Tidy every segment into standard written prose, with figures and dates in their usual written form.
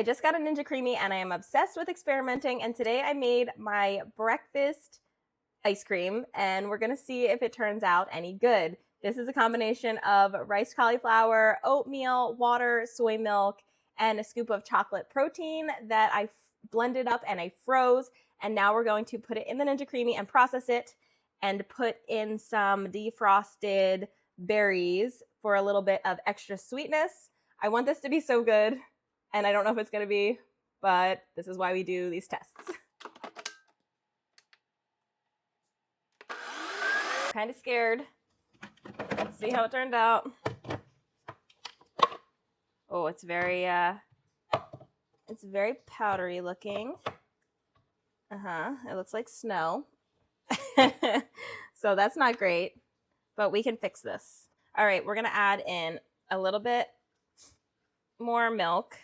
I just got a Ninja Creami and I am obsessed with experimenting, and today I made my breakfast ice cream and we're gonna see if it turns out any good. This is a combination of riced cauliflower, oatmeal, water, soy milk, and a scoop of chocolate protein that I blended up and I froze, and now we're going to put it in the Ninja Creami and process it and put in some defrosted berries for a little bit of extra sweetness. I want this to be so good, and I don't know if it's going to be, but this is why we do these tests. Kind of scared. Let's see how it turned out. Oh, it's very powdery looking. It looks like snow. So that's not great, but we can fix this. All right, we're gonna add in a little bit more milk,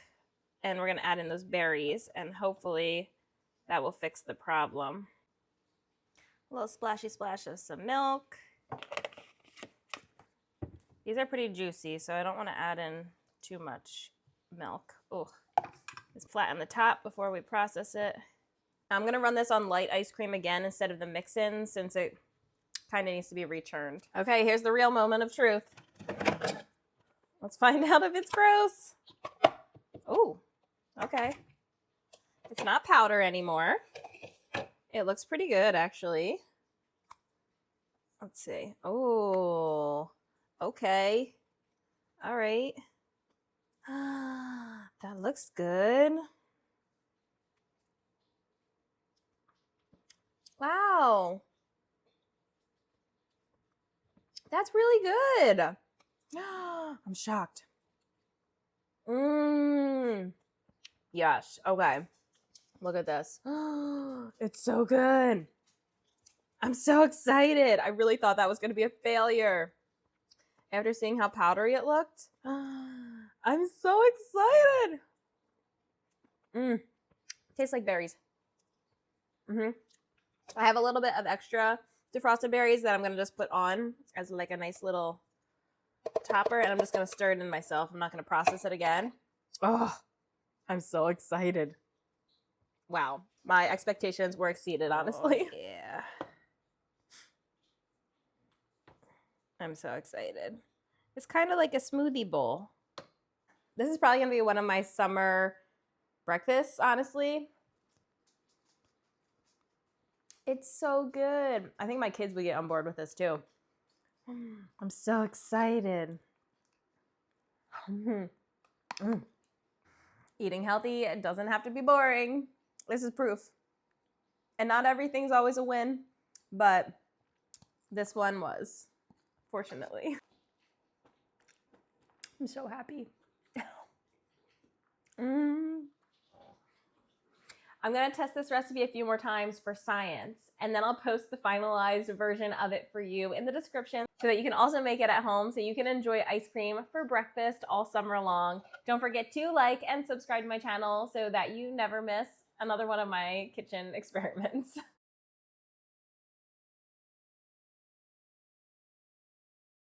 and we're gonna add in those berries, and hopefully that will fix the problem. A little splashy splash of some milk. These are pretty juicy, so I don't want to add in too much milk. Oh, let's flatten the top before we process it. I'm gonna run this on light ice cream again instead of the mix-in, since it kind of needs to be rechurned. Okay, here's the real moment of truth. Let's find out if it's gross. Oh, okay. It's not powder anymore. It looks pretty good, actually. Let's see. Oh, okay. All right. That looks good. Wow. That's really good. I'm shocked. Yes. Okay. Look at this. It's so good. I'm so excited. I really thought that was going to be a failure after seeing how powdery it looked. I'm so excited. Tastes like berries. I have a little bit of extra defrosted berries that I'm going to just put on as like a nice little topper, and I'm just going to stir it in myself. I'm not going to process it again. Oh, I'm so excited. Wow. My expectations were exceeded, honestly. Oh, yeah. I'm so excited. It's kind of like a smoothie bowl. This is probably going to be one of my summer breakfasts, honestly. It's so good. I think my kids would get on board with this too. I'm so excited. Eating healthy, it doesn't have to be boring. This is proof. And not everything's always a win, but this one was, fortunately. I'm so happy. I'm going to test this recipe a few more times for science, and then I'll post the finalized version of it for you in the description so that you can also make it at home so you can enjoy ice cream for breakfast all summer long. Don't forget to like and subscribe to my channel so that you never miss another one of my kitchen experiments.